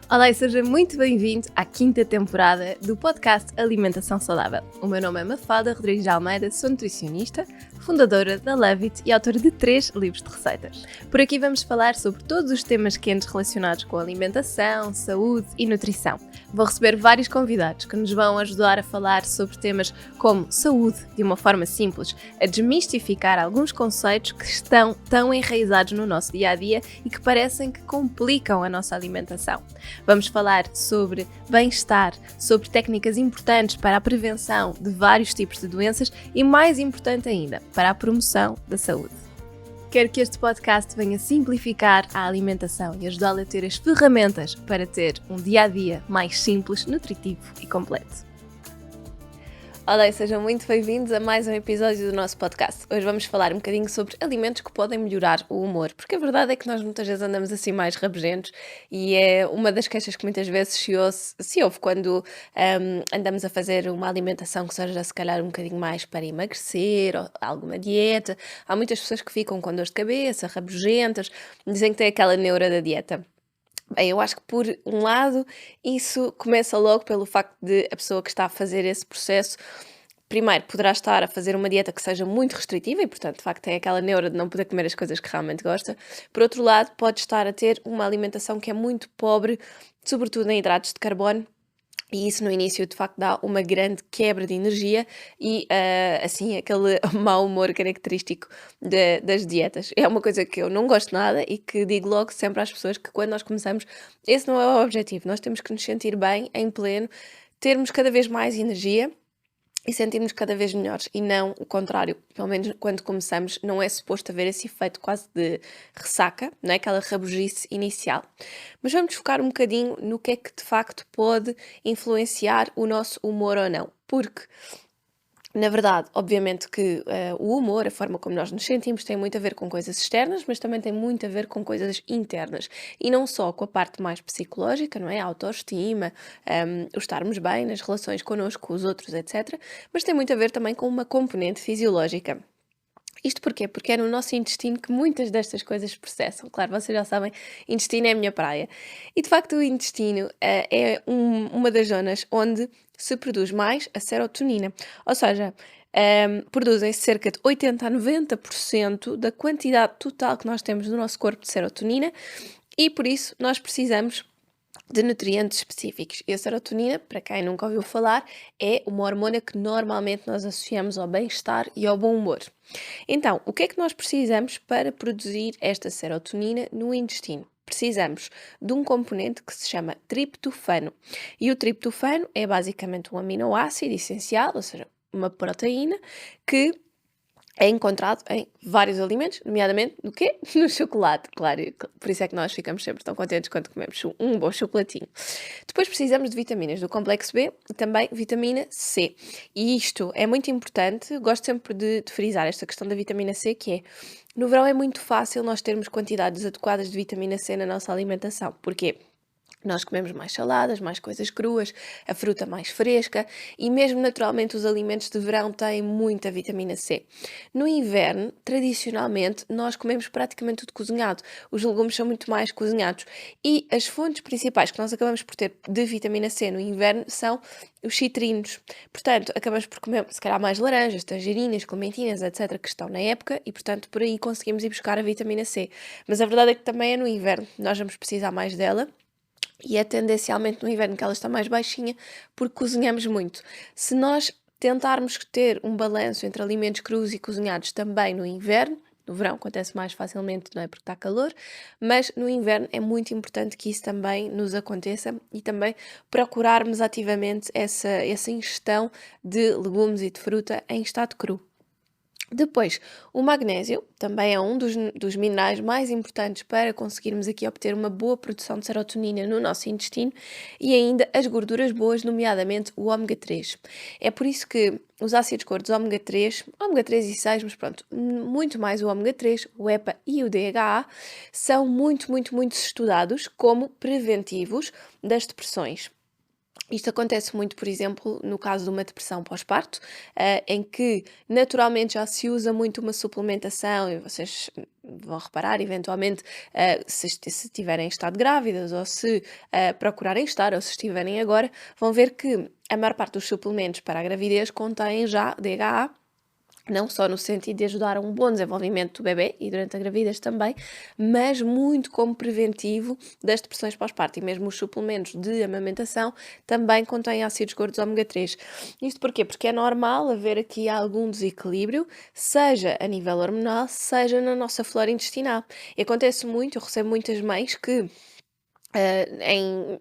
Olá e seja muito bem-vindo à quinta temporada do podcast Alimentação Saudável. O meu nome é Mafalda Rodrigues de Almeida, sou nutricionista, fundadora da Love It e autora de 3 livros de receitas. Por aqui vamos falar sobre todos os temas quentes relacionados com alimentação, saúde e nutrição. Vou receber vários convidados que nos vão ajudar a falar sobre temas como saúde de uma forma simples, a desmistificar alguns conceitos que estão tão enraizados no nosso dia-a-dia e que parecem que complicam a nossa alimentação. Vamos falar sobre bem-estar, sobre técnicas importantes para a prevenção de vários tipos de doenças e, mais importante ainda, para a promoção da saúde. Quero que este podcast venha simplificar a alimentação e ajudá-la a ter as ferramentas para ter um dia-a-dia mais simples, nutritivo e completo. Olá e sejam muito bem-vindos a mais um episódio do nosso podcast. Hoje vamos falar um bocadinho sobre alimentos que podem melhorar o humor, porque a verdade é que nós muitas vezes andamos assim mais rabugentos e é uma das queixas que muitas vezes se ouve quando andamos a fazer uma alimentação que seja se calhar um bocadinho mais para emagrecer ou alguma dieta. Há muitas pessoas que ficam com dor de cabeça, rabugentas, dizem que têm aquela neura da dieta. Bem, eu acho que por um lado isso começa logo pelo facto de a pessoa que está a fazer esse processo, primeiro poderá estar a fazer uma dieta que seja muito restritiva e, portanto, de facto tem aquela neura de não poder comer as coisas que realmente gosta. Por outro lado, pode estar a ter uma alimentação que é muito pobre, sobretudo em hidratos de carbono. E isso no início de facto dá uma grande quebra de energia e assim aquele mau humor característico das dietas. É uma coisa que eu não gosto nada e que digo logo sempre às pessoas que quando nós começamos, esse não é o objetivo. Nós temos que nos sentir bem, em pleno, termos cada vez mais energia e sentirmos cada vez melhores e não o contrário. Pelo menos quando começamos não é suposto haver esse efeito quase de ressaca, não é? Aquela rabugice inicial. Mas vamos focar um bocadinho no que é que de facto pode influenciar o nosso humor ou não. Porque, na verdade, obviamente que o humor, a forma como nós nos sentimos, tem muito a ver com coisas externas, mas também tem muito a ver com coisas internas. E não só com a parte mais psicológica, não é? A autoestima, o estarmos bem nas relações connosco, com os outros, etc. Mas tem muito a ver também com uma componente fisiológica. Isto porquê? Porque é no nosso intestino que muitas destas coisas se processam. Claro, vocês já sabem, intestino é a minha praia. E de facto o intestino é uma das zonas onde se produz mais a serotonina. Ou seja, produzem cerca de 80 a 90% da quantidade total que nós temos no nosso corpo de serotonina e por isso nós precisamos de nutrientes específicos. E a serotonina, para quem nunca ouviu falar, é uma hormona que normalmente nós associamos ao bem-estar e ao bom humor. Então, o que é que nós precisamos para produzir esta serotonina no intestino? Precisamos de um componente que se chama triptofano. E o triptofano é basicamente um aminoácido essencial, ou seja, uma proteína que é encontrado em vários alimentos, nomeadamente no quê? No chocolate, claro. Por isso é que nós ficamos sempre tão contentes quando comemos um bom chocolatinho. Depois precisamos de vitaminas do complexo B e também vitamina C. E isto é muito importante, gosto sempre de frisar esta questão da vitamina C, que é, no verão é muito fácil nós termos quantidades adequadas de vitamina C na nossa alimentação. Porquê? Nós comemos mais saladas, mais coisas cruas, a fruta mais fresca e mesmo naturalmente os alimentos de verão têm muita vitamina C. No inverno, tradicionalmente, nós comemos praticamente tudo cozinhado. Os legumes são muito mais cozinhados e as fontes principais que nós acabamos por ter de vitamina C no inverno são os citrinos. Portanto, acabamos por comer se calhar mais laranjas, tangerinas, clementinas, etc. que estão na época e portanto por aí conseguimos ir buscar a vitamina C. Mas a verdade é que também é no inverno, nós vamos precisar mais dela. E é tendencialmente no inverno que ela está mais baixinha porque cozinhamos muito. Se nós tentarmos ter um balanço entre alimentos crus e cozinhados também no inverno, no verão acontece mais facilmente, não é, porque está calor, mas no inverno é muito importante que isso também nos aconteça e também procurarmos ativamente essa ingestão de legumes e de fruta em estado cru. Depois, o magnésio também é um dos minerais mais importantes para conseguirmos aqui obter uma boa produção de serotonina no nosso intestino e ainda as gorduras boas, nomeadamente o ômega 3. É por isso que os ácidos gordos ômega 3 e 6, mas pronto, muito mais o ômega 3, o EPA e o DHA, são muito estudados como preventivos das depressões. Isto acontece muito, por exemplo, no caso de uma depressão pós-parto, em que naturalmente já se usa muito uma suplementação e vocês vão reparar, eventualmente, se tiverem estado grávidas ou se procurarem estar ou se estiverem agora, vão ver que a maior parte dos suplementos para a gravidez contêm já DHA, não só no sentido de ajudar a um bom desenvolvimento do bebê e durante a gravidez também, mas muito como preventivo das depressões pós-parto. E mesmo os suplementos de amamentação também contêm ácidos gordos ômega 3. Isto porquê? Porque é normal haver aqui algum desequilíbrio, seja a nível hormonal, seja na nossa flora intestinal. E acontece muito, eu recebo muitas mães que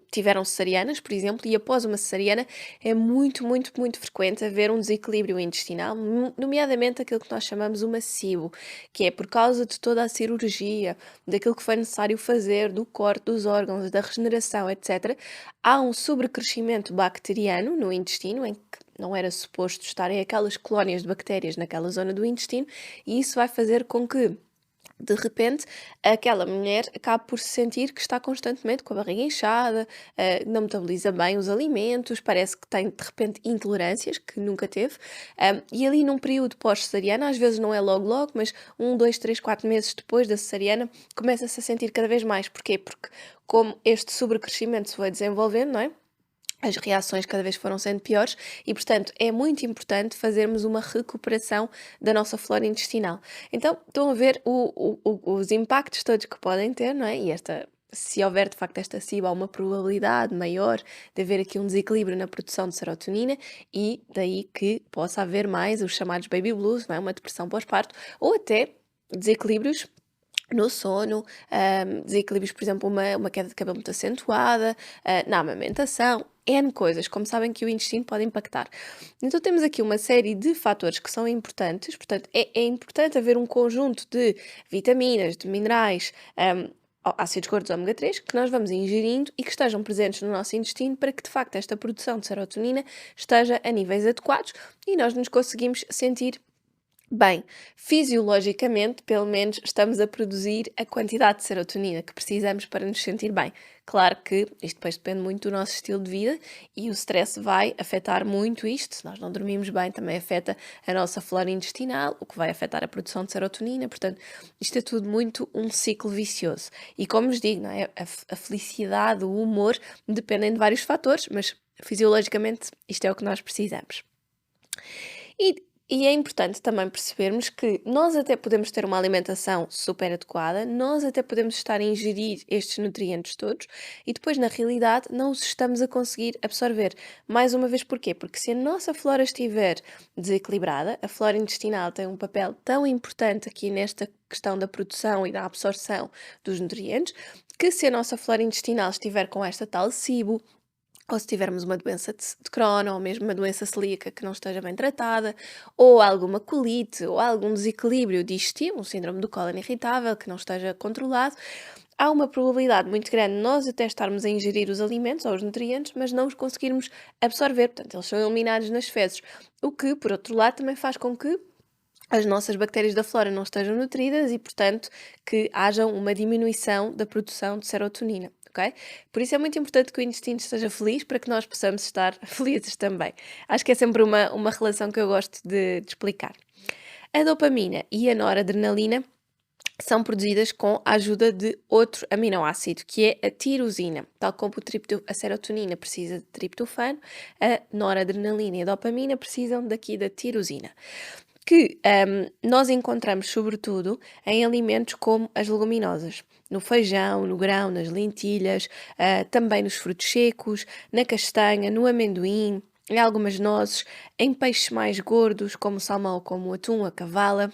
tiveram cesarianas, por exemplo, e após uma cesariana é muito, muito, muito frequente haver um desequilíbrio intestinal, nomeadamente aquilo que nós chamamos uma SIBO, que é por causa de toda a cirurgia, daquilo que foi necessário fazer, do corte dos órgãos, da regeneração, etc. Há um sobrecrescimento bacteriano no intestino, em que não era suposto estarem aquelas colónias de bactérias naquela zona do intestino, e isso vai fazer com que de repente, aquela mulher acaba por se sentir que está constantemente com a barriga inchada, não metaboliza bem os alimentos, parece que tem de repente intolerâncias que nunca teve, e ali num período pós-cesariana, às vezes não é logo logo, mas 2, 3, 4 meses depois da cesariana, começa-se a sentir cada vez mais. Porquê? Porque como este sobrecrescimento se foi desenvolvendo, não é? As reações cada vez foram sendo piores e, portanto, é muito importante fazermos uma recuperação da nossa flora intestinal. Então, estão a ver os impactos todos que podem ter, não é? E se houver de facto esta SIBO, há uma probabilidade maior de haver aqui um desequilíbrio na produção de serotonina e daí que possa haver mais os chamados baby blues, não é? Uma depressão pós-parto ou até desequilíbrios no sono, desequilíbrios, por exemplo, uma queda de cabelo muito acentuada, na amamentação, N coisas, como sabem que o intestino pode impactar. Então temos aqui uma série de fatores que são importantes, portanto é importante haver um conjunto de vitaminas, de minerais, ácidos gordos ômega 3 que nós vamos ingerindo e que estejam presentes no nosso intestino para que de facto esta produção de serotonina esteja a níveis adequados e nós nos conseguimos sentir bem. Fisiologicamente, pelo menos, estamos a produzir a quantidade de serotonina que precisamos para nos sentir bem. Claro que isto depois depende muito do nosso estilo de vida e o stress vai afetar muito isto. Se nós não dormimos bem, também afeta a nossa flora intestinal, o que vai afetar a produção de serotonina. Portanto, isto é tudo muito um ciclo vicioso. E como vos digo, não é? A felicidade, o humor dependem de vários fatores, mas fisiologicamente isto é o que nós precisamos. E é importante também percebermos que nós até podemos ter uma alimentação super adequada, nós até podemos estar a ingerir estes nutrientes todos e depois, na realidade, não os estamos a conseguir absorver. Mais uma vez, porquê? Porque se a nossa flora estiver desequilibrada, a flora intestinal tem um papel tão importante aqui nesta questão da produção e da absorção dos nutrientes, que se a nossa flora intestinal estiver com esta tal SIBO, ou se tivermos uma doença de Crohn, ou mesmo uma doença celíaca que não esteja bem tratada, ou alguma colite, ou algum desequilíbrio digestivo, um síndrome do cólon irritável que não esteja controlado, há uma probabilidade muito grande de nós até estarmos a ingerir os alimentos ou os nutrientes, mas não os conseguirmos absorver. Portanto, eles são eliminados nas fezes. O que, por outro lado, também faz com que as nossas bactérias da flora não estejam nutridas e, portanto, que haja uma diminuição da produção de serotonina. Okay? Por isso é muito importante que o intestino esteja feliz para que nós possamos estar felizes também. Acho que é sempre uma relação que eu gosto de explicar. A dopamina e a noradrenalina são produzidas com a ajuda de outro aminoácido, que é a tirosina. Tal como a serotonina precisa de triptofano, a noradrenalina e a dopamina precisam daqui da tirosina, que nós encontramos sobretudo em alimentos como as leguminosas, no feijão, no grão, nas lentilhas, também nos frutos secos, na castanha, no amendoim, em algumas nozes, em peixes mais gordos como o salmão, como o atum, a cavala,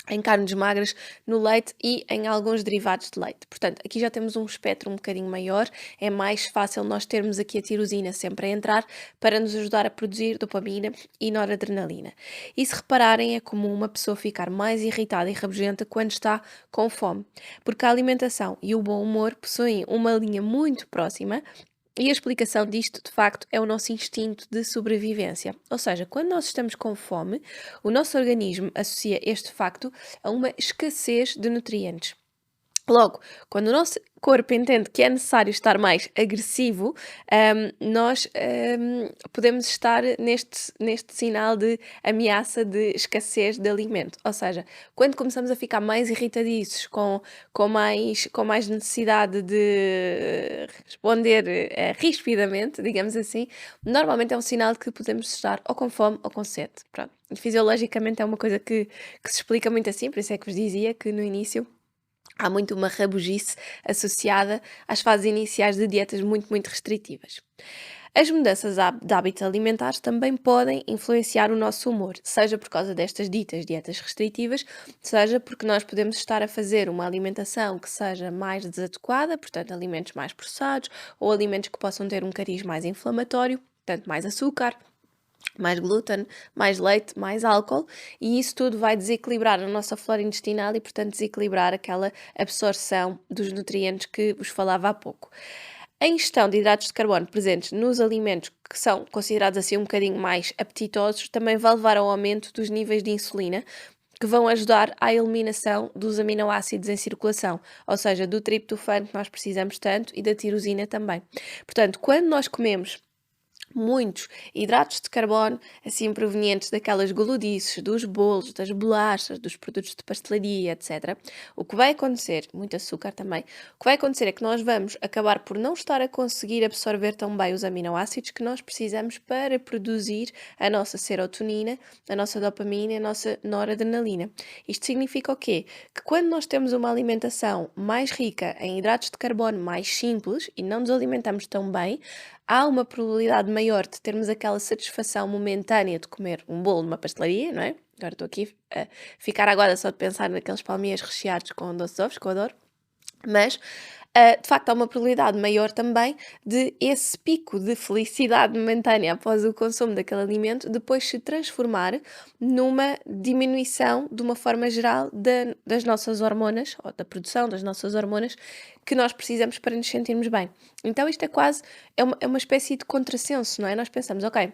em carnes magras, no leite e em alguns derivados de leite. Portanto, aqui já temos um espectro um bocadinho maior, é mais fácil nós termos aqui a tirosina sempre a entrar para nos ajudar a produzir dopamina e noradrenalina. E se repararem, é comum uma pessoa ficar mais irritada e rabugenta quando está com fome, porque a alimentação e o bom humor possuem uma linha muito próxima. E a explicação disto, de facto, é o nosso instinto de sobrevivência. Ou seja, quando nós estamos com fome, o nosso organismo associa este facto a uma escassez de nutrientes. Logo, quando o nosso corpo entende que é necessário estar mais agressivo, nós podemos estar neste sinal de ameaça de escassez de alimento. Ou seja, quando começamos a ficar mais irritadiços, com mais necessidade de responder rispidamente, digamos assim, normalmente é um sinal de que podemos estar ou com fome ou com sede. Pronto. E fisiologicamente é uma coisa que se explica muito assim, por isso é que vos dizia que no início há muito uma rabugice associada às fases iniciais de dietas muito, muito restritivas. As mudanças de hábitos alimentares também podem influenciar o nosso humor, seja por causa destas ditas dietas restritivas, seja porque nós podemos estar a fazer uma alimentação que seja mais desadequada, portanto, alimentos mais processados ou alimentos que possam ter um cariz mais inflamatório, portanto, mais açúcar, mais glúten, mais leite, mais álcool, e isso tudo vai desequilibrar a nossa flora intestinal e, portanto, desequilibrar aquela absorção dos nutrientes que vos falava há pouco. A ingestão de hidratos de carbono presentes nos alimentos que são considerados assim um bocadinho mais apetitosos também vai levar ao aumento dos níveis de insulina, que vão ajudar à eliminação dos aminoácidos em circulação, ou seja, do triptofano que nós precisamos tanto e da tirosina também. Portanto, quando nós comemos muitos hidratos de carbono, assim provenientes daquelas gulodices, dos bolos, das bolachas, dos produtos de pastelaria, etc. O que vai acontecer, muito açúcar também, o que vai acontecer é que nós vamos acabar por não estar a conseguir absorver tão bem os aminoácidos que nós precisamos para produzir a nossa serotonina, a nossa dopamina e a nossa noradrenalina. Isto significa o quê? Que quando nós temos uma alimentação mais rica em hidratos de carbono mais simples e não nos alimentamos tão bem, há uma probabilidade maior de termos aquela satisfação momentânea de comer um bolo numa pastelaria, não é? Agora estou aqui a ficar aguada só de pensar naqueles palmiers recheados com doces de ovos, que eu adoro. Mas, de facto, há uma probabilidade maior também de esse pico de felicidade momentânea após o consumo daquele alimento depois se transformar numa diminuição, de uma forma geral, das nossas hormonas, ou da produção das nossas hormonas, que nós precisamos para nos sentirmos bem. Então isto é quase, é uma espécie de contrassenso, não é? Nós pensamos, ok,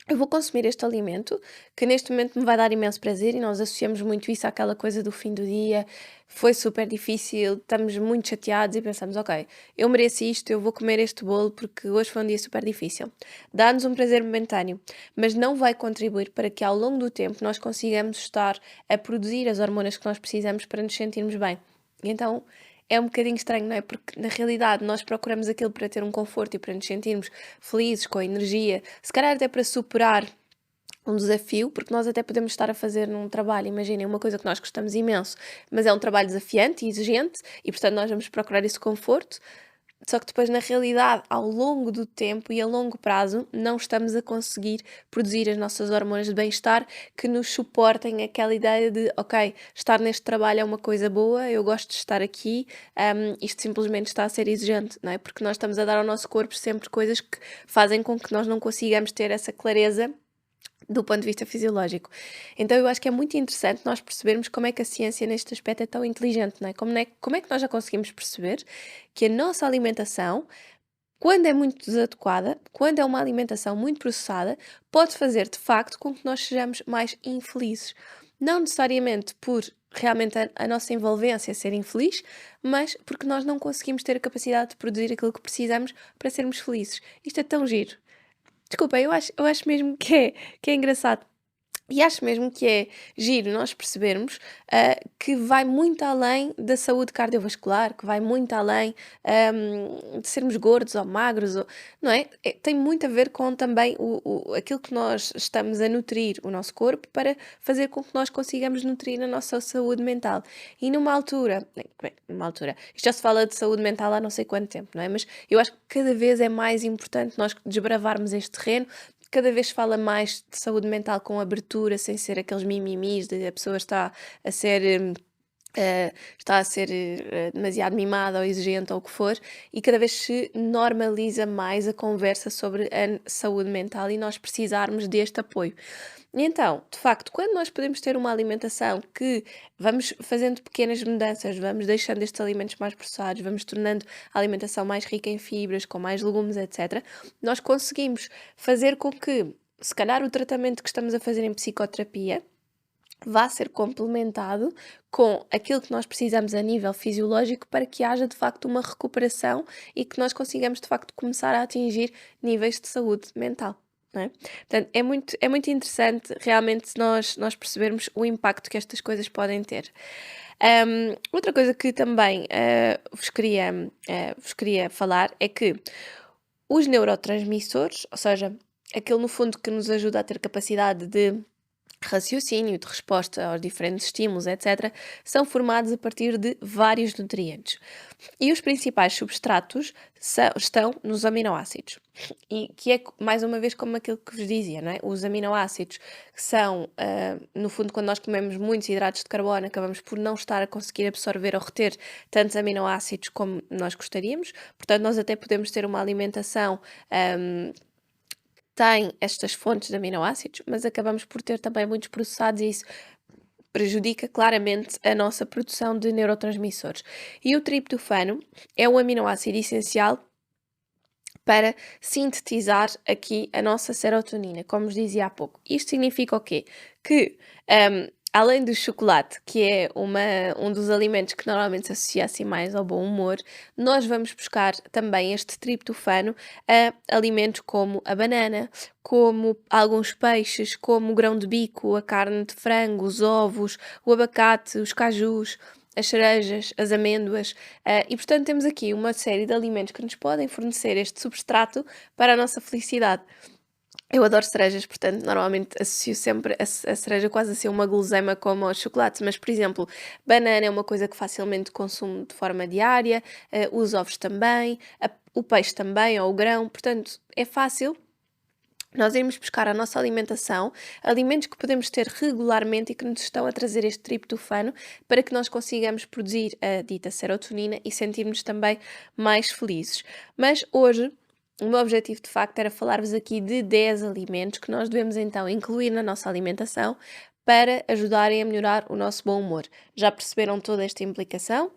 eu vou consumir este alimento que neste momento me vai dar imenso prazer e nós associamos muito isso àquela coisa do fim do dia, foi super difícil, estamos muito chateados e pensamos, ok, eu mereço isto, eu vou comer este bolo porque hoje foi um dia super difícil. Dá-nos um prazer momentâneo, mas não vai contribuir para que ao longo do tempo nós consigamos estar a produzir as hormonas que nós precisamos para nos sentirmos bem. E então é um bocadinho estranho, não é? Porque na realidade nós procuramos aquilo para ter um conforto e para nos sentirmos felizes, com energia, se calhar até para superar um desafio, porque nós até podemos estar a fazer num trabalho, imaginem, uma coisa que nós gostamos imenso, mas é um trabalho desafiante e exigente e portanto nós vamos procurar esse conforto. Só que depois, na realidade, ao longo do tempo e a longo prazo, não estamos a conseguir produzir as nossas hormonas de bem-estar que nos suportem aquela ideia de, ok, estar neste trabalho é uma coisa boa, eu gosto de estar aqui, isto simplesmente está a ser exigente, não é? Porque nós estamos a dar ao nosso corpo sempre coisas que fazem com que nós não consigamos ter essa clareza do ponto de vista fisiológico. Então eu acho que é muito interessante nós percebermos como é que a ciência neste aspecto é tão inteligente, não é? Como é que nós já conseguimos perceber que a nossa alimentação, quando é muito desadequada, quando é uma alimentação muito processada, pode fazer de facto com que nós sejamos mais infelizes. Não necessariamente por realmente a nossa envolvência ser infeliz, mas porque nós não conseguimos ter a capacidade de produzir aquilo que precisamos para sermos felizes. Isto é tão giro. Desculpa, eu acho mesmo que é engraçado. E acho mesmo que é giro nós percebermos que vai muito além da saúde cardiovascular, que vai muito além de sermos gordos ou magros, não é? Tem muito a ver com também aquilo que nós estamos a nutrir o nosso corpo para fazer com que nós consigamos nutrir a nossa saúde mental. E numa altura, isto já se fala de saúde mental há não sei quanto tempo, não é? Mas eu acho que cada vez é mais importante nós desbravarmos este terreno. Cada vez se fala mais de saúde mental com abertura, sem ser aqueles mimimis de a pessoa está a ser demasiado mimada ou exigente ou o que for, e cada vez se normaliza mais a conversa sobre a saúde mental e nós precisarmos deste apoio. E então, de facto, quando nós podemos ter uma alimentação que vamos fazendo pequenas mudanças, vamos deixando estes alimentos mais processados, vamos tornando a alimentação mais rica em fibras, com mais legumes, etc., nós conseguimos fazer com que, se calhar, o tratamento que estamos a fazer em psicoterapia vá ser complementado com aquilo que nós precisamos a nível fisiológico para que haja de facto uma recuperação e que nós consigamos de facto começar a atingir níveis de saúde mental. Não é? Portanto, é muito interessante realmente nós percebermos o impacto que estas coisas podem ter. Outra coisa que também vos queria falar é que os neurotransmissores, ou seja, aquele no fundo que nos ajuda a ter capacidade de raciocínio, de resposta aos diferentes estímulos, etc., são formados a partir de vários nutrientes. E os principais substratos estão nos aminoácidos. E que é, mais uma vez, como aquilo que vos dizia, não é? Os aminoácidos são, no fundo, quando nós comemos muitos hidratos de carbono, acabamos por não estar a conseguir absorver ou reter tantos aminoácidos como nós gostaríamos. Portanto, nós até podemos ter uma alimentação tem estas fontes de aminoácidos, mas acabamos por ter também muitos processados e isso prejudica claramente a nossa produção de neurotransmissores. E o triptofano é um aminoácido essencial para sintetizar aqui a nossa serotonina, como vos dizia há pouco. Isto significa o quê? Que além do chocolate, que é um dos alimentos que normalmente se associa assim mais ao bom humor, nós vamos buscar também este triptofano a alimentos como a banana, como alguns peixes, como o grão de bico, a carne de frango, os ovos, o abacate, os cajus, as cerejas, as amêndoas, e portanto temos aqui uma série de alimentos que nos podem fornecer este substrato para a nossa felicidade. Eu adoro cerejas, portanto, normalmente associo sempre a cereja quase a ser uma guloseima como aos chocolates, mas, por exemplo, banana é uma coisa que facilmente consumo de forma diária, os ovos também, o peixe também, ou o grão, portanto, é fácil nós irmos buscar a nossa alimentação, alimentos que podemos ter regularmente e que nos estão a trazer este triptofano para que nós consigamos produzir a dita serotonina e sentirmos também mais felizes. Mas hoje o meu objetivo de facto era falar-vos aqui de 10 alimentos que nós devemos então incluir na nossa alimentação para ajudarem a melhorar o nosso bom humor. Já perceberam toda esta implicação?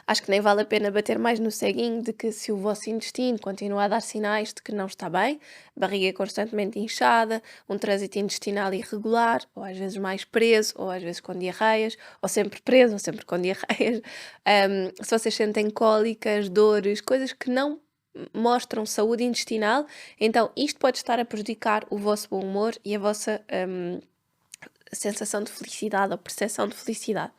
Acho que nem vale a pena bater mais no ceguinho de que se o vosso intestino continua a dar sinais de que não está bem, barriga constantemente inchada, um trânsito intestinal irregular, ou às vezes mais preso, ou às vezes com diarreias, ou sempre preso, ou sempre com diarreias, se vocês sentem cólicas, dores, coisas que não mostram saúde intestinal, então isto pode estar a prejudicar o vosso bom humor e a vossa sensação de felicidade ou percepção de felicidade.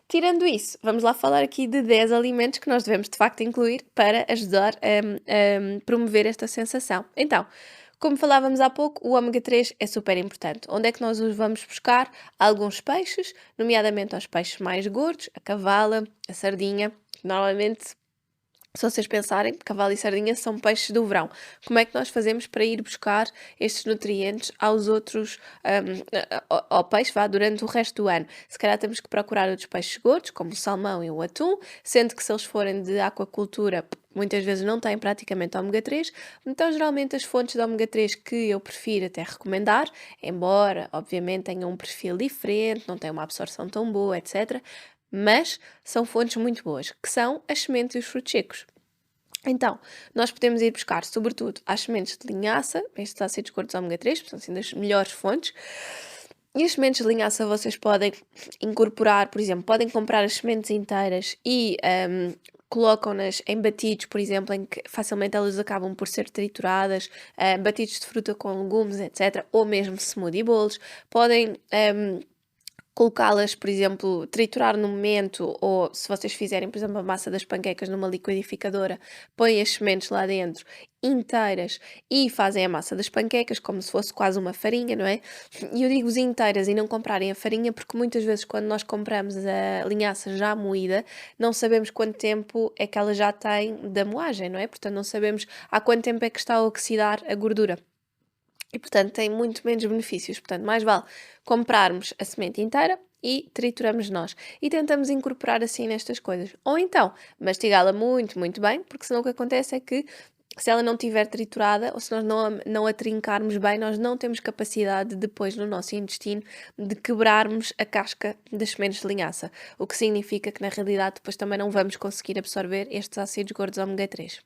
Tirando isso, vamos lá falar aqui de 10 alimentos que nós devemos de facto incluir para ajudar a promover esta sensação. Então, como falávamos há pouco, o ômega 3 é super importante. Onde é que nós os vamos buscar? Alguns peixes, nomeadamente aos peixes mais gordos, a cavala, a sardinha, que normalmente, se vocês pensarem, cavalo e sardinha são peixes do verão. Como é que nós fazemos para ir buscar estes nutrientes aos outros, ao peixe, durante o resto do ano? Se calhar temos que procurar outros peixes gordos, como o salmão e o atum, sendo que se eles forem de aquacultura, muitas vezes não têm praticamente ômega 3, então geralmente as fontes de ômega 3 que eu prefiro até recomendar, embora obviamente tenham um perfil diferente, não tenham uma absorção tão boa, etc., mas são fontes muito boas, que são as sementes e os frutos secos. Então, nós podemos ir buscar, sobretudo, as sementes de linhaça, estes ácidos gordos ômega 3, que são assim das melhores fontes, e as sementes de linhaça vocês podem incorporar, por exemplo, podem comprar as sementes inteiras e colocam-nas em batidos, por exemplo, em que facilmente elas acabam por ser trituradas, batidos de fruta com legumes, etc., ou mesmo smoothie bowls. Podem colocá-las, por exemplo, triturar no momento, ou se vocês fizerem, por exemplo, a massa das panquecas numa liquidificadora, põem as sementes lá dentro inteiras e fazem a massa das panquecas como se fosse quase uma farinha, não é? E eu digo-vos inteiras e não comprarem a farinha porque muitas vezes quando nós compramos a linhaça já moída, não sabemos quanto tempo é que ela já tem da moagem, não é? Portanto, não sabemos há quanto tempo é que está a oxidar a gordura. E, portanto, tem muito menos benefícios. Portanto, mais vale comprarmos a semente inteira e trituramos nós. E tentamos incorporar assim nestas coisas. Ou então, mastigá-la muito, muito bem, porque senão o que acontece é que se ela não estiver triturada ou se nós não a trincarmos bem, nós não temos capacidade depois no nosso intestino de quebrarmos a casca das sementes de linhaça. O que significa que na realidade depois também não vamos conseguir absorver estes ácidos gordos ômega 3.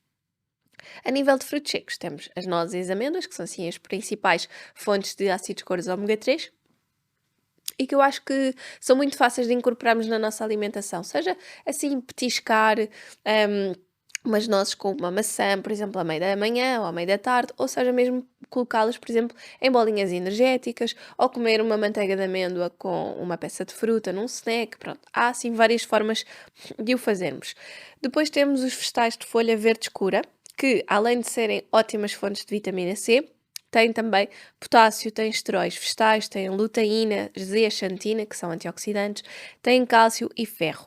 A nível de frutos secos, temos as nozes e as amêndoas, que são assim as principais fontes de ácidos gordos ômega 3. e que eu acho que são muito fáceis de incorporarmos na nossa alimentação, seja assim petiscar umas nozes com uma maçã, por exemplo, à meia da manhã ou à meia da tarde, ou seja, mesmo colocá-las, por exemplo, em bolinhas energéticas, ou comer uma manteiga de amêndoa com uma peça de fruta num snack, pronto. Há assim várias formas de o fazermos. Depois temos os vegetais de folha verde escura, que além de serem ótimas fontes de vitamina C, têm também potássio, têm esteróis vegetais, têm luteína, zeaxantina, que são antioxidantes, têm cálcio e ferro.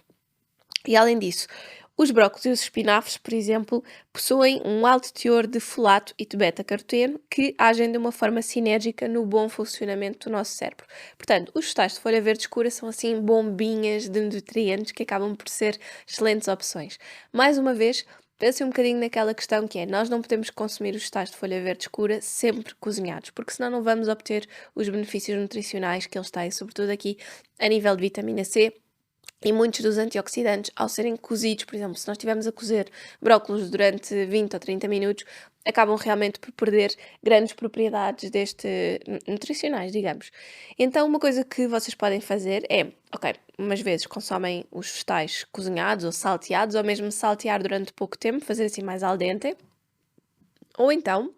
E além disso, os brócolos e os espinafres, por exemplo, possuem um alto teor de folato e de beta-caroteno que agem de uma forma sinérgica no bom funcionamento do nosso cérebro. Portanto, os vegetais de folha verde escura são assim bombinhas de nutrientes que acabam por ser excelentes opções. Mais uma vez, pensem um bocadinho naquela questão que é, nós não podemos consumir os vegetais de folha verde escura sempre cozinhados, porque senão não vamos obter os benefícios nutricionais que eles têm, sobretudo aqui a nível de vitamina C, e muitos dos antioxidantes, ao serem cozidos, por exemplo, se nós estivermos a cozer brócolos durante 20 ou 30 minutos, acabam realmente por perder grandes propriedades nutricionais, digamos. Então, uma coisa que vocês podem fazer é, ok, umas vezes consomem os vegetais cozinhados ou salteados, ou mesmo saltear durante pouco tempo, fazer assim mais al dente, ou então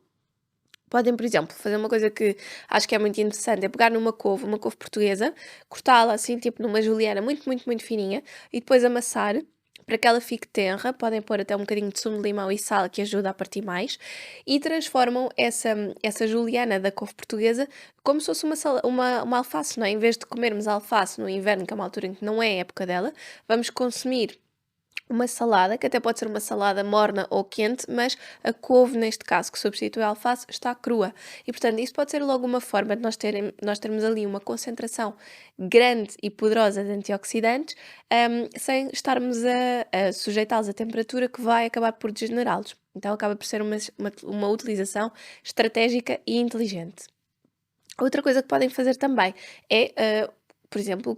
podem, por exemplo, fazer uma coisa que acho que é muito interessante, é pegar numa couve, uma couve portuguesa, cortá-la assim, tipo numa juliana muito, muito, muito fininha, e depois amassar para que ela fique tenra. Podem pôr até um bocadinho de sumo de limão e sal, que ajuda a partir mais, e transformam essa juliana da couve portuguesa como se fosse uma alface, não é? Em vez de comermos alface no inverno, que é uma altura em que não é a época dela, vamos consumir uma salada, que até pode ser uma salada morna ou quente, mas a couve, neste caso, que substitui a alface, está crua. E, portanto, isso pode ser logo uma forma de nós termos ali uma concentração grande e poderosa de antioxidantes, sem estarmos a sujeitá-los à temperatura que vai acabar por degenerá-los. Então, acaba por ser uma utilização estratégica e inteligente. Outra coisa que podem fazer também é, por exemplo,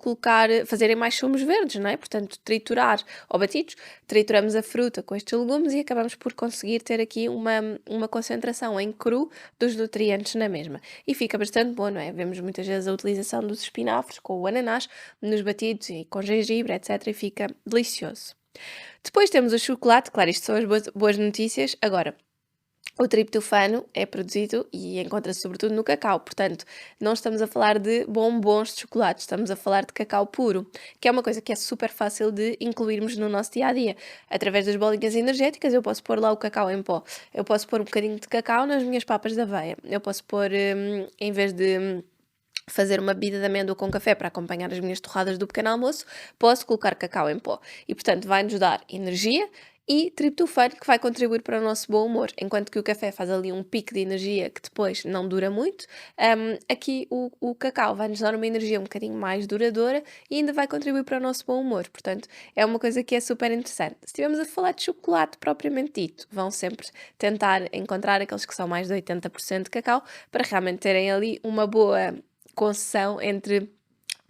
fazerem mais sumos verdes, não é? Portanto, triturar ou batidos, trituramos a fruta com estes legumes e acabamos por conseguir ter aqui uma concentração em cru dos nutrientes na mesma. E fica bastante bom, não é? Vemos muitas vezes a utilização dos espinafres com o ananás nos batidos e com gengibre, etc. E fica delicioso. Depois temos o chocolate, claro, isto são as boas notícias. Agora, o triptofano é produzido e encontra-se sobretudo no cacau, portanto, não estamos a falar de bombons de chocolate, estamos a falar de cacau puro, que é uma coisa que é super fácil de incluirmos no nosso dia-a-dia. Através das bolinhas energéticas, eu posso pôr lá o cacau em pó, eu posso pôr um bocadinho de cacau nas minhas papas de aveia, eu posso pôr, em vez de fazer uma bebida de amêndoa com café para acompanhar as minhas torradas do pequeno almoço, posso colocar cacau em pó. E, portanto, vai-nos dar energia e triptofano, que vai contribuir para o nosso bom humor. Enquanto que o café faz ali um pico de energia que depois não dura muito, aqui o cacau vai-nos dar uma energia um bocadinho mais duradoura e ainda vai contribuir para o nosso bom humor. Portanto, é uma coisa que é super interessante. Se estivermos a falar de chocolate propriamente dito, vão sempre tentar encontrar aqueles que são mais de 80% de cacau para realmente terem ali uma boa concessão entre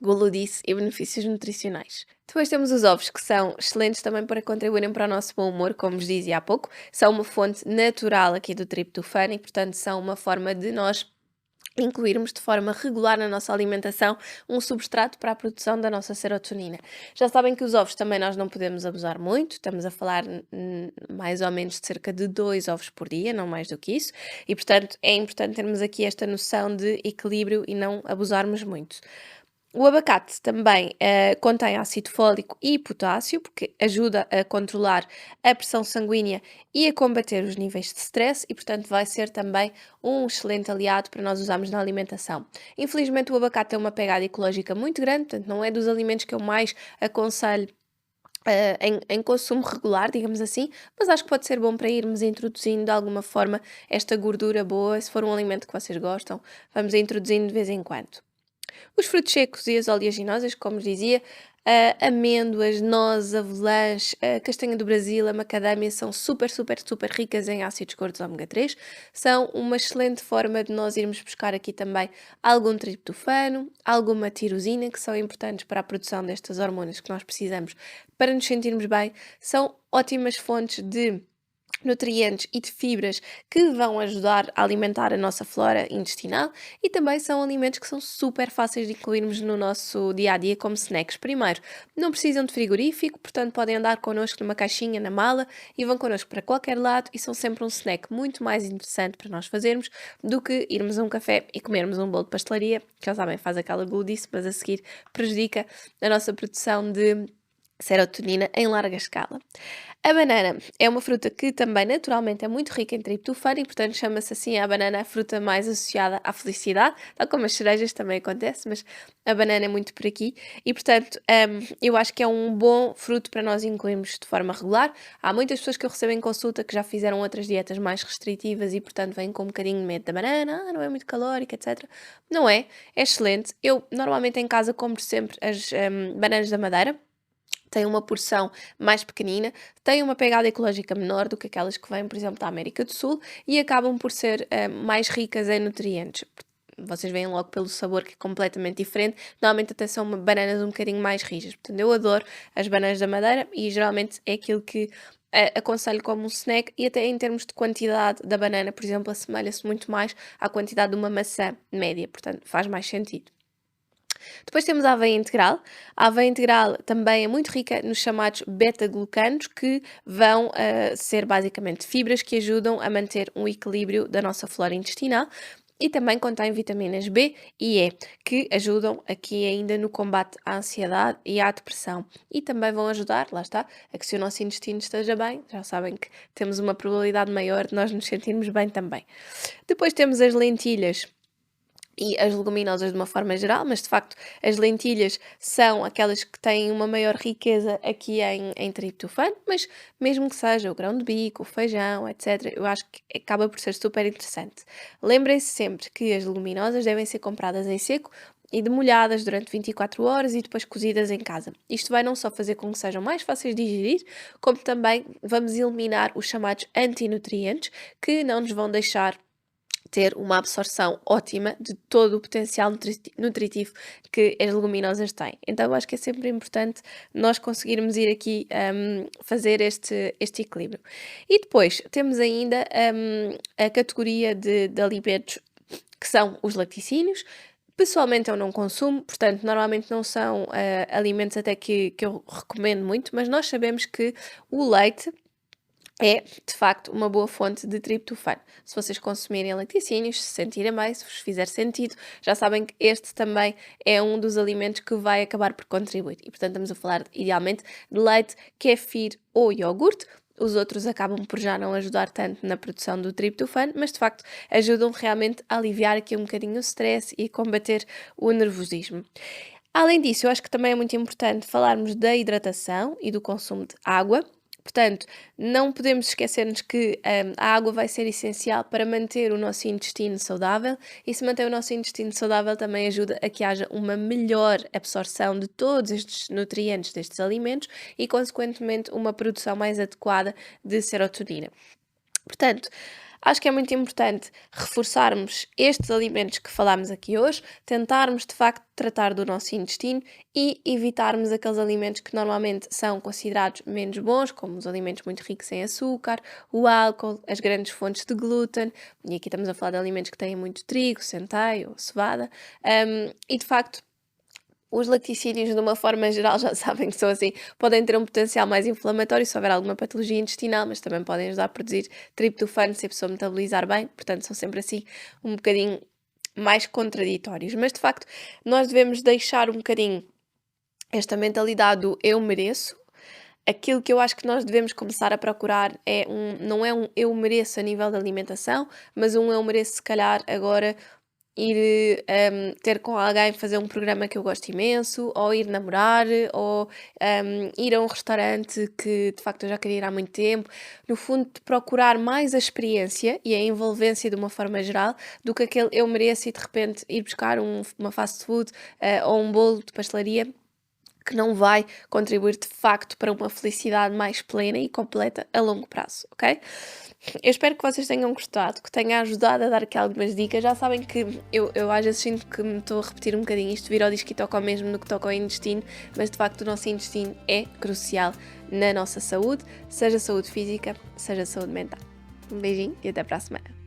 gulodice e benefícios nutricionais. Depois temos os ovos, que são excelentes também para contribuírem para o nosso bom humor, como vos dizia há pouco. São uma fonte natural aqui do triptofano e, portanto, são uma forma de nós incluirmos de forma regular na nossa alimentação um substrato para a produção da nossa serotonina. Já sabem que os ovos também nós não podemos abusar muito, estamos a falar mais ou menos de cerca de 2 ovos por dia, não mais do que isso, e portanto é importante termos aqui esta noção de equilíbrio e não abusarmos muito. O abacate também contém ácido fólico e potássio, porque ajuda a controlar a pressão sanguínea e a combater os níveis de stress e, portanto, vai ser também um excelente aliado para nós usarmos na alimentação. Infelizmente, o abacate tem uma pegada ecológica muito grande, portanto, não é dos alimentos que eu mais aconselho em consumo regular, digamos assim, mas acho que pode ser bom para irmos introduzindo de alguma forma esta gordura boa, se for um alimento que vocês gostam, vamos introduzindo de vez em quando. Os frutos secos e as oleaginosas, como dizia, amêndoas, nozes, avelãs, castanha do Brasil, a macadâmia são super, super, super ricas em ácidos gordos ômega 3. São uma excelente forma de nós irmos buscar aqui também algum triptofano, alguma tirosina, que são importantes para a produção destas hormonas que nós precisamos para nos sentirmos bem. São ótimas fontes de nutrientes e de fibras que vão ajudar a alimentar a nossa flora intestinal e também são alimentos que são super fáceis de incluirmos no nosso dia a dia como snacks. Primeiro, não precisam de frigorífico, portanto podem andar connosco numa caixinha na mala e vão connosco para qualquer lado e são sempre um snack muito mais interessante para nós fazermos do que irmos a um café e comermos um bolo de pastelaria, que já sabem, faz aquela gludice, mas a seguir prejudica a nossa produção de serotonina em larga escala. A banana é uma fruta que também naturalmente é muito rica em triptofano e, portanto, chama-se assim a banana a fruta mais associada à felicidade, tal como as cerejas também acontece, mas a banana é muito por aqui e, portanto, eu acho que é um bom fruto para nós incluirmos de forma regular. Há muitas pessoas que eu recebo em consulta que já fizeram outras dietas mais restritivas e, portanto, vêm com um bocadinho de medo da banana, não é muito calórica, etc. Não é, é excelente. Eu normalmente em casa compro sempre as bananas da Madeira. Tem uma porção mais pequenina, têm uma pegada ecológica menor do que aquelas que vêm, por exemplo, da América do Sul e acabam por ser mais ricas em nutrientes. Vocês veem logo pelo sabor que é completamente diferente. Normalmente até são bananas um bocadinho mais rijas. Portanto, eu adoro as bananas da Madeira e geralmente é aquilo que aconselho como um snack e até em termos de quantidade da banana, por exemplo, assemelha-se muito mais à quantidade de uma maçã média. Portanto, faz mais sentido. Depois temos a aveia integral. A aveia integral também é muito rica nos chamados beta-glucanos, que vão ser basicamente fibras que ajudam a manter um equilíbrio da nossa flora intestinal. E também contém vitaminas B e E, que ajudam aqui ainda no combate à ansiedade e à depressão. E também vão ajudar, lá está, a que se o nosso intestino esteja bem, já sabem que temos uma probabilidade maior de nós nos sentirmos bem também. Depois temos as lentilhas e as leguminosas de uma forma geral, mas de facto as lentilhas são aquelas que têm uma maior riqueza aqui em triptofano, mas mesmo que seja o grão de bico, o feijão, etc., eu acho que acaba por ser super interessante. Lembrem-se sempre que as leguminosas devem ser compradas em seco e demolhadas durante 24 horas e depois cozidas em casa. Isto vai não só fazer com que sejam mais fáceis de digerir, como também vamos eliminar os chamados antinutrientes que não nos vão deixar ter uma absorção ótima de todo o potencial nutritivo que as leguminosas têm. Então eu acho que é sempre importante nós conseguirmos ir aqui fazer este equilíbrio. E depois temos ainda a categoria de alimentos que são os laticínios. Pessoalmente eu não consumo, portanto normalmente não são alimentos até que eu recomendo muito, mas nós sabemos que o leite é, de facto, uma boa fonte de triptofano. Se vocês consumirem laticínios, se sentirem bem, se vos fizer sentido, já sabem que este também é um dos alimentos que vai acabar por contribuir. E, portanto, estamos a falar, idealmente, de leite, kefir ou iogurte. Os outros acabam por já não ajudar tanto na produção do triptofano, mas, de facto, ajudam realmente a aliviar aqui um bocadinho o stress e combater o nervosismo. Além disso, eu acho que também é muito importante falarmos da hidratação e do consumo de água. Portanto, não podemos esquecer-nos que a água vai ser essencial para manter o nosso intestino saudável e se manter o nosso intestino saudável também ajuda a que haja uma melhor absorção de todos estes nutrientes destes alimentos e, consequentemente, uma produção mais adequada de serotonina. Portanto, acho que é muito importante reforçarmos estes alimentos que falámos aqui hoje, tentarmos de facto tratar do nosso intestino e evitarmos aqueles alimentos que normalmente são considerados menos bons, como os alimentos muito ricos em açúcar, o álcool, as grandes fontes de glúten, e aqui estamos a falar de alimentos que têm muito trigo, centeio, cevada, e de facto os laticínios, de uma forma geral, já sabem que são assim, podem ter um potencial mais inflamatório se houver alguma patologia intestinal, mas também podem ajudar a produzir triptofano se a pessoa metabolizar bem, portanto são sempre assim um bocadinho mais contraditórios. Mas de facto, nós devemos deixar um bocadinho esta mentalidade do eu mereço. Aquilo que eu acho que nós devemos começar a procurar não é um eu mereço a nível da alimentação, mas um eu mereço se calhar agora ir ter com alguém, fazer um programa que eu gosto imenso, ou ir namorar, ou ir a um restaurante que de facto eu já queria ir há muito tempo. No fundo, de procurar mais a experiência e a envolvência de uma forma geral do que aquele eu mereço e de repente ir buscar uma fast food ou um bolo de pastelaria. que não vai contribuir de facto para uma felicidade mais plena e completa a longo prazo, ok? Eu espero que vocês tenham gostado, que tenha ajudado a dar aqui algumas dicas. Já sabem que eu às vezes sinto que me estou a repetir um bocadinho isto, vir ao disco e toca ao mesmo no que toca ao intestino, mas de facto o nosso intestino é crucial na nossa saúde, seja saúde física, seja saúde mental. Um beijinho e até para a semana.